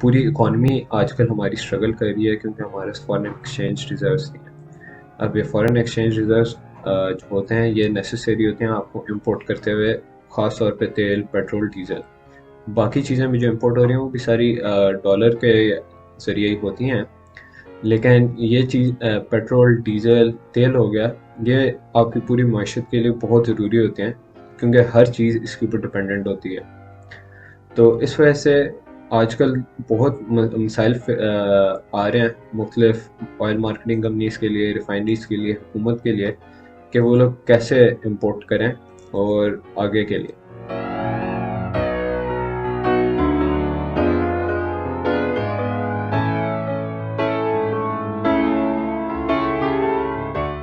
पूरी इकॉनमी आजकल हमारी स्ट्रगल कर रही है क्योंकि हमारे फॉरेन एक्सचेंज रिजर्व्स नहीं है। अब ये फॉरेन एक्सचेंज रिजर्व्स जो होते हैं ये नेसेसरी होते हैं आपको इंपोर्ट करते हुए, ख़ास तौर पे तेल, पेट्रोल, डीजल। बाकी चीज़ें भी जो इंपोर्ट हो रही हैं वो भी सारी डॉलर के ज़रिए ही होती हैं। लेकिन ये चीज़ पेट्रोल, डीजल, तेल हो गया, ये आपकी पूरी माशत के लिए बहुत ज़रूरी होते हैं क्योंकि हर चीज़ इसके ऊपर डिपेंडेंट होती है। तो इस वजह से आजकल बहुत मसाइल आ रहे हैं मुख्तलिफ ऑयल मार्केटिंग कंपनीज के लिए, रिफाइनरीज के लिए, हुकूमत के लिए, कि वो लोग कैसे इंपोर्ट करें और आगे के लिए।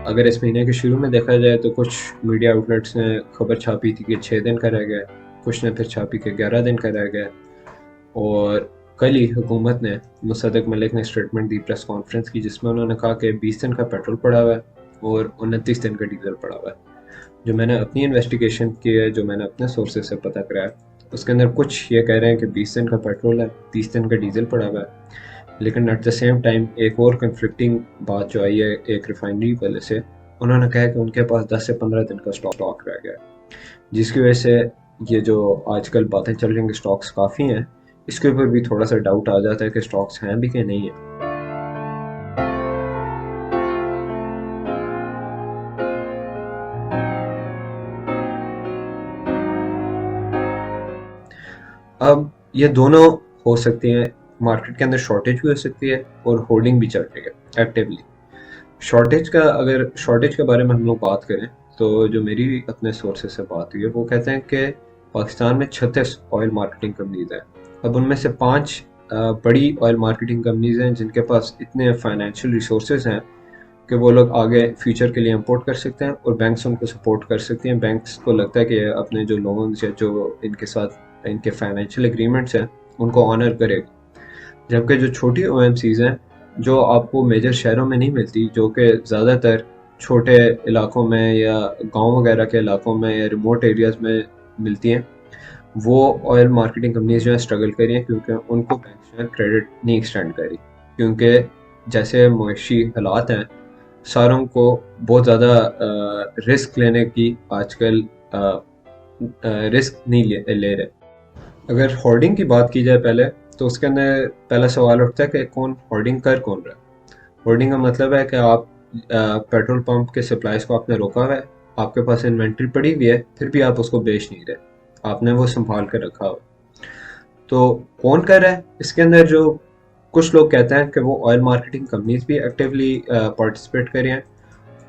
अगर इस महीने के शुरू में देखा जाए तो कुछ मीडिया आउटलेट्स ने खबर छापी थी कि 6 दिन का रह गया, कुछ ने फिर छापी कि 11 दिन का रह गया। और कल ही हुकूमत ने, मुसद्दक मलिक ने स्टेटमेंट दी प्रेस कॉन्फ्रेंस की, जिसमें उन्होंने कहा कि 20 दिन का पेट्रोल पड़ा हुआ है और 29 दिन का डीजल पड़ा हुआ है। जो मैंने अपनी इन्वेस्टिगेशन की है, जो मैंने अपने सोर्सेज से पता करा है, उसके अंदर कुछ ये कह रहे हैं कि 20 दिन का पेट्रोल है, 30 दिन का डीजल पड़ा हुआ है। लेकिन एट द सेम टाइम एक और कन्फ्लिक्टिंग बात जो आई है एक रिफाइनरी वाले से, उन्होंने कहा कि उनके पास 10 से 15 दिन का स्टॉक रह गया है, जिसकी वजह से ये जो आजकल बातें चल रही हैं कि स्टॉक्स काफ़ी हैं, इसके ऊपर भी थोड़ा सा डाउट आ जाता है कि स्टॉक्स हैं भी कि नहीं है। अब ये दोनों हो सकती हैं, मार्केट के अंदर शॉर्टेज भी हो सकती है और होल्डिंग भी चल रही है एक्टिवली। शॉर्टेज के बारे में हम लोग बात करें तो जो मेरी अपने सोर्सेज से बात हुई है वो कहते हैं कि पाकिस्तान में 36 ऑयल मार्केटिंग कंपनीज हैं। अब उनमें से 5 बड़ी ऑयल मार्केटिंग कंपनीज हैं जिनके पास इतने फाइनेंशियल रिसोर्सेज हैं कि वो लोग आगे फ्यूचर के लिए इंपोर्ट कर सकते हैं और बैंक्स उनको सपोर्ट कर सकती हैं। बैंक्स को लगता है कि अपने जो लोन्स या जो इनके साथ इनके फाइनेंशियल एग्रीमेंट्स हैं उनको ऑनर करेगा। जबकि जो छोटी ओएमसीज हैं, जो आपको मेजर शहरों में नहीं मिलती, जो कि ज़्यादातर छोटे इलाकों में या गांव वगैरह के इलाकों में या रिमोट एरियाज़ में मिलती हैं, वो ऑयल मार्केटिंग कंपनीज जो है स्ट्रगल कर रही हैं क्योंकि उनको बैंक जो है क्रेडिट नहीं एक्सटेंड करी। क्योंकि जैसे मुआशी हालात हैं, सारों को बहुत ज़्यादा रिस्क लेने की आजकल रिस्क नहीं ले रहे। अगर होर्डिंग की बात की जाए पहले, तो उसके अंदर पहला सवाल उठता है कि कौन होर्डिंग कर कौन रहा है। होर्डिंग का मतलब है कि आप पेट्रोल पंप के सप्लाईज को आपने रोका हुआ है, आपके पास इन्वेंट्री पड़ी हुई है, फिर भी आप उसको बेच नहीं रहे, आपने वो संभाल कर रखा हुआ है। तो कौन कर रहा है इसके अंदर? जो कुछ लोग कहते हैं कि वो ऑयल मार्केटिंग कंपनीज भी एक्टिवली पार्टिसिपेट कर रहे हैं,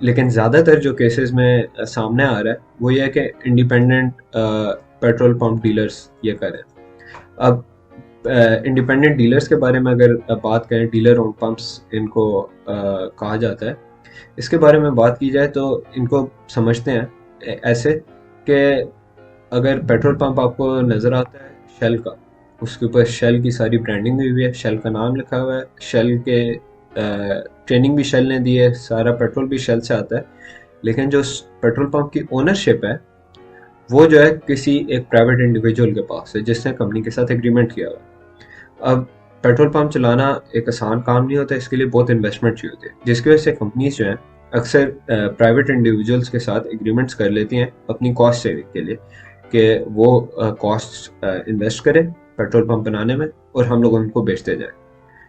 लेकिन ज़्यादातर जो केसेस में सामने आ रहा है वो ये है कि इंडिपेंडेंट पेट्रोल पंप डीलर्स ये कर रहे हैं। अब इंडिपेंडेंट डीलर्स के बारे में अगर बात करें, डीलर ओन पंप्स इनको कहा जाता है। इसके बारे में बात की जाए तो इनको समझते हैं ऐसे कि अगर पेट्रोल पंप आपको नज़र आता है शेल का, उसके ऊपर शेल की सारी ब्रांडिंग हुई हुई है, शेल का नाम लिखा हुआ है, शेल के ट्रेनिंग भी शेल ने दी है, सारा पेट्रोल भी शेल से आता है। लेकिन जो पेट्रोल पंप की ओनरशिप है वो जो है किसी एक प्राइवेट इंडिविजुअल के पास है जिसने कंपनी के साथ एग्रीमेंट किया हुआ है। अब पेट्रोल पंप चलाना एक आसान काम नहीं होता, इसके लिए बहुत इन्वेस्टमेंट चाहिए होती है, जिसकी वजह से कंपनीज जो हैं अक्सर प्राइवेट इंडिविजुअल्स के साथ एग्रीमेंट्स कर लेती हैं अपनी कॉस्ट सेविंग के लिए, कि वो कॉस्ट इन्वेस्ट करें पेट्रोल पंप बनाने में और हम लोग उनको बेचते जाएं।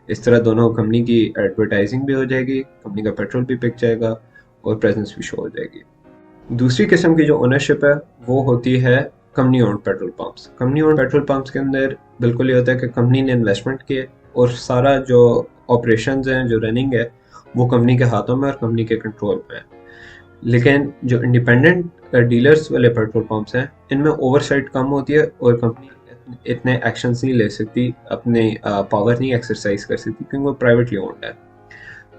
इस तरह दोनों कंपनी की एडवर्टाइजिंग भी हो जाएगी, कंपनी का पेट्रोल भी बिक जाएगा और प्रेजेंस भी शो हो जाएगी। दूसरी किस्म की जो ओनरशिप है वो होती है company owned petrol pumps. Company owned petrol pumps के अंदर बिल्कुल ये होता है कि कंपनी ने इन्वेस्टमेंट किए और सारा जो ऑपरेशंस हैं, जो रनिंग है, वो कंपनी के हाथों में और कंपनी के कंट्रोल में है। लेकिन जो इंडिपेंडेंट डीलर्स वाले पेट्रोल पंप्स हैं, इनमें ओवरसाइट कम होती है और कंपनी इतने एक्शंस नहीं ले सकती, अपने पावर नहीं एक्सरसाइज कर सकती क्योंकि वो प्राइवेटली ओन्ड है।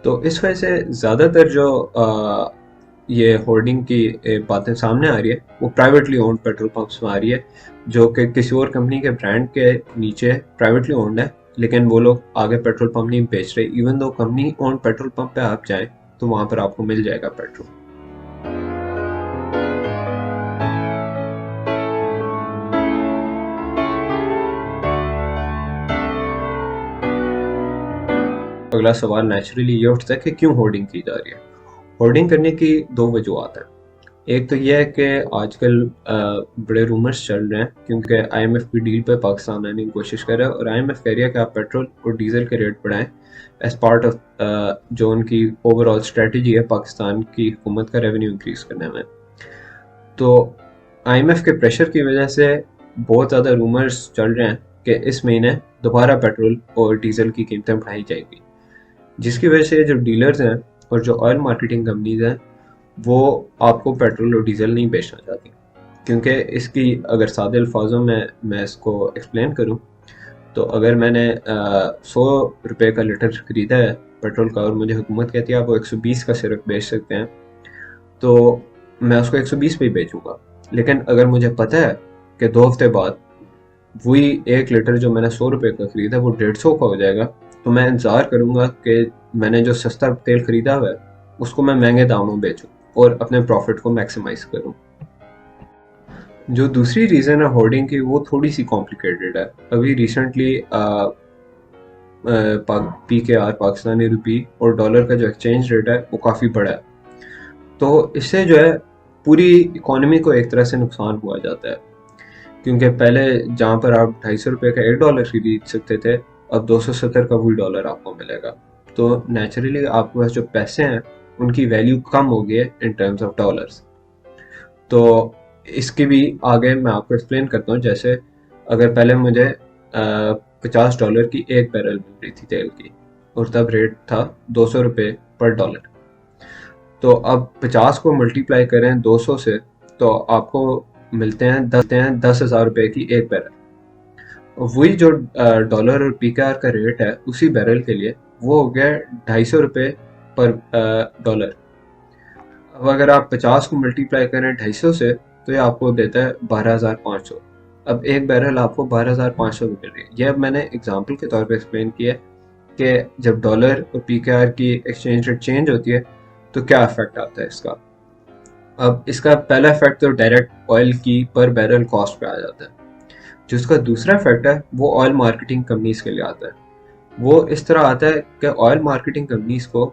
तो इस वजह से ज़्यादातर जो ये होर्डिंग की बातें सामने आ रही है वो प्राइवेटली ओन्ड पेट्रोल पंप्स में आ रही है, जो कि किसी और कंपनी के ब्रांड के नीचे प्राइवेटली ओन्ड है, लेकिन वो लोग आगे पेट्रोल पंप नहीं बेच रहे। Even though company owned petrol pump पे आप जाएं तो वहाँ पर आपको मिल जाएगा पेट्रोल। अगला सवाल नेचुरली ये उठता है कि क्यों होर्डिंग की जा रही है। होर्डिंग करने की दो वजूहत हैं। एक तो यह है कि आजकल बड़े रूमर्स चल रहे हैं क्योंकि आईएमएफ की डील पे पाकिस्तान आने की कोशिश कर रहा है और आईएमएफ कह रही है कि आप पेट्रोल और डीजल के रेट बढ़ाएं एज पार्ट ऑफ जो उनकी ओवरऑल स्ट्रेटजी है पाकिस्तान की हुकूमत का रेवेन्यू इंक्रीज करने में। तो आईएमएफ के प्रेशर की वजह से बहुत ज़्यादा रूमर्स चल रहे हैं कि इस महीने दोबारा पेट्रोल और डीजल की कीमतें बढ़ाई जाएगी, जिसकी वजह से जो डीलर्स हैं और जो ऑयल मार्केटिंग कंपनीज हैं वो आपको पेट्रोल और डीजल नहीं बेचना चाहती। क्योंकि इसकी अगर सादे अल्फाजों में मैं इसको एक्सप्लेन करूं तो अगर मैंने 100 रुपये का लीटर खरीदा है पेट्रोल का और मुझे हुकूमत कहती है आप वो 120 का सिर्फ बेच सकते हैं, तो मैं उसको 120 पे ही बेचूंगा। लेकिन अगर मुझे पता है कि 2 हफ्ते बाद वही 1 लीटर जो मैंने 100 रुपये का खरीदा वो 150 का हो जाएगा, तो मैं इंतज़ार करूंगा कि मैंने जो सस्ता तेल खरीदा हुआ है उसको मैं महंगे दामों में बेचूं और अपने प्रॉफिट को मैक्सिमाइज करूं। जो दूसरी रीज़न है होर्डिंग की वो थोड़ी सी कॉम्प्लिकेटेड है। अभी रिसेंटली PKR पाकिस्तानी रुपी और डॉलर का जो एक्सचेंज रेट है वो काफ़ी बड़ा है, तो इससे जो है पूरी इकोनॉमी को एक तरह से नुकसान हुआ जाता है। क्योंकि पहले जहाँ पर आप 250 रुपये का $1 खरीद सकते थे अब 270 का वही डॉलर आपको मिलेगा। तो नेचुरली आपके पास जो पैसे हैं उनकी वैल्यू कम हो गई है इन टर्म्स ऑफ डॉलर्स। तो इसकी भी आगे मैं आपको एक्सप्लेन करता हूँ। जैसे अगर पहले मुझे $50 की एक बैरल मिल रही थी तेल की और तब रेट था 200 रुपये पर डॉलर, तो अब 50 को मल्टीप्लाई करें 200 से तो आपको मिलते हैं 10,000 रुपये की एक बैरल। वही जो डॉलर और PKR का रेट है उसी बैरल के लिए वो हो गया 250 रुपये पर डॉलर। अब अगर आप 50 को मल्टीप्लाई करें 250 से तो ये आपको देता है 12,500। अब एक बैरल आपको 12,500 की मिल रही है। यह अब मैंने एग्जांपल के तौर पे एक्सप्लेन किया है कि जब डॉलर और PKR की एक्सचेंज रेट चेंज होती है तो क्या इफेक्ट आता है इसका। अब इसका पहला इफेक्ट तो डायरेक्ट ऑयल की पर बैरल कॉस्ट पे आ जाता है। जो इसका दूसरा इफेक्ट है वो ऑयल मार्केटिंग कंपनीज के लिए आता है। वो इस तरह आता है कि ऑयल मार्केटिंग कंपनीज को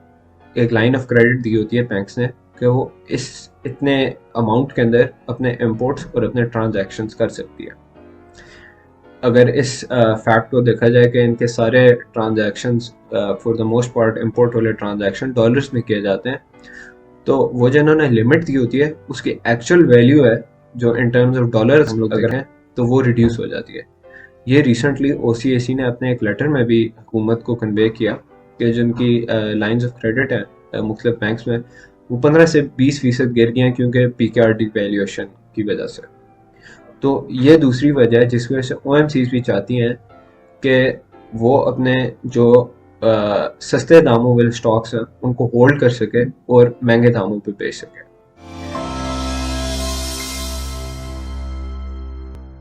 एक लाइन ऑफ क्रेडिट दी होती है बैंक्स ने कि वो इस इतने अमाउंट के अंदर अपने इम्पोर्ट्स और अपने ट्रांजैक्शंस कर सकती है। अगर इस फैक्ट को देखा जाए कि इनके सारे transactions for the most part import वाले ट्रांजैक्शन डॉलर्स में किए जाते हैं, तो वो जो इन्होंने लिमिट दी होती है उसकी एक्चुअल वैल्यू है जो इन टर्म्स ऑफ डॉलर्स हम लोग अगर हैं तो वो रिड्यूस हो जाती है। ये रिसेंटली OCAC ने अपने एक लेटर में भी हुकूमत को कन्वे किया कि जिनकी लाइंस ऑफ क्रेडिट है मुख्तलिफ बैंक्स में वो 15 से 20% गिर गए हैं क्योंकि PKR डिवैल्यूएशन की वजह से। तो ये दूसरी वजह है जिसकी वजह से OMCs भी चाहती हैं कि वो अपने जो सस्ते दामों वाले स्टॉक्स हैं उनको होल्ड कर सके और महंगे दामों पे बेच सके।